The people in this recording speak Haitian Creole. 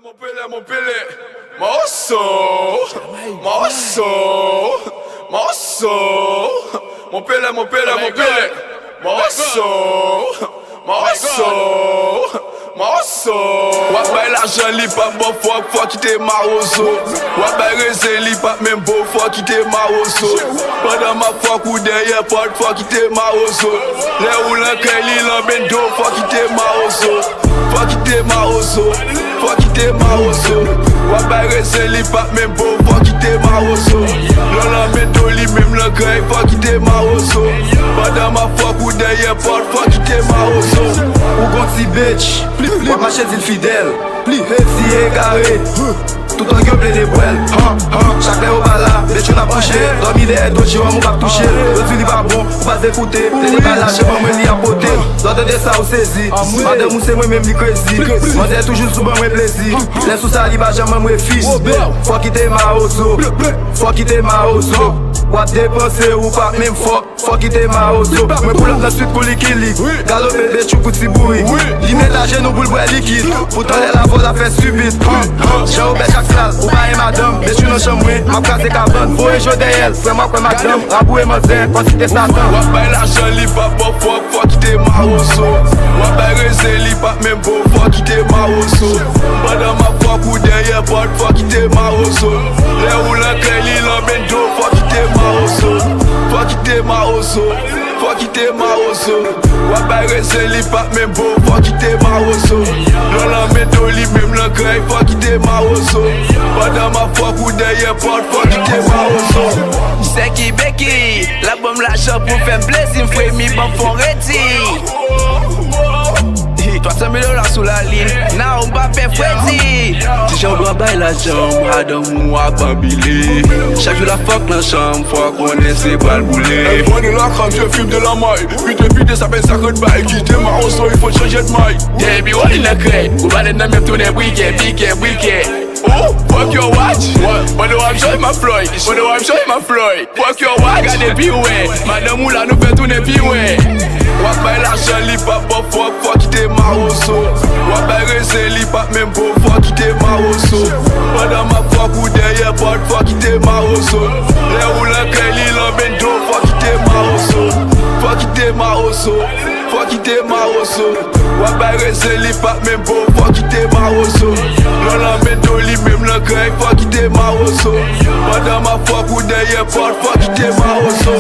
Mon pele, moço, mon pele, moço. Wap bay l'argent li pa bon fuck qui te maroso. Wap bay reze li pa même beau fuck qui te maroso. Pendant ma fuck ou derrière porte fuck qui te maroso. Les roulants kay li l'ambendo fuck qui te maroso. Fuck qui te maroso, fuck qui te maroso. Wap bay reze li pa même beau fuck qui te maroso. L'ambendo li même le grey fuck qui te maroso. Pendant ma fuck ou derrière porte fuck qui te maroso. Ou gonti bitch, wap machet zil fidèle, head si égaré, tout an gueule plein de bouelles. Chaque lè ou bala, bitch on a pouché, dormi derrière d'autres gens ou pas touché. Le tu li pas bon, ou pas écouter, t'es des balages, j'ai pas moi li apoté. L'ordre de ça ou saisi, madame ou c'est moi même li crazy. Moi c'est toujours sous bon moi plaisir, les sous ça li pas jamais moi fils. Faut quitter ma ozo, faut quitter ma ozo. Wap dépenser ou pas même faut quitter ma ozo. Moi pour la suite pour l'équilibre, galoper des chou kouti bourri. Li mélager nos boules bois liquide, pourtant les lavos la fait subite. J'ai ouvert chaque salle, ou pas et madame, mais je suis dans chambre, ma place est cabane. Faut éjouer d'elle, fais moi comme madame, rabou et mazin, quand c'était Satan. Wap bay l'argent li pa bon fuck qui te maroso. Wap bay reze li pa même beau fuck qui te maroso. Pendant ma fuck ou derrière porte fuck qui te maroso. Les roulants kay li l'ambendo fuck qui te maroso. Fuck qui te maroso, fuck qui te maroso. Wap bay reze li pa même beau fuck qui te maroso. L'ambendo li même le grey fuck qui te maroso. Pendant ma fuck ou derrière porte fuck qui te maroso. C'est qui Becky, la bombe l'argent pour faire plaisir, m'fouet mi bon fond ready. 300 000 $ sous la ligne, now on va faire Freddy. Si j'en dois bailler la jambe, Adam ou à bambiller. Chaque jour la fuck dans la chambre, faut qu'on essaie pas le bouler. Moi de la crème, je fume de la maille. Puis ça fait 50 balles. Quitter ma rosso, il faut changer de maille. Baby, what in the crate? Ou va les même tourner week-end. Oh, fuck your watch. But no, I'm showing my Floyd. Fuck your watch. Regardez pioué, madame ou là nous fait tourner pioué. Wap bay l'argent li pa bon fuck qui te maroso. Wap bay reze li pa même beau fuck qui te maroso. Pendant ma fuck ou derrière porte fuck qui te maroso. Les roulants kay li l'ambendo fuck qui te maroso. Fuck qui te maroso, fuck qui te maroso. Wap bay reze li pa même beau fuck qui te maroso. L'ambendo li même le grey fuck qui te maroso. Pendant ma fuck ou derrière porte fuck qui te maroso.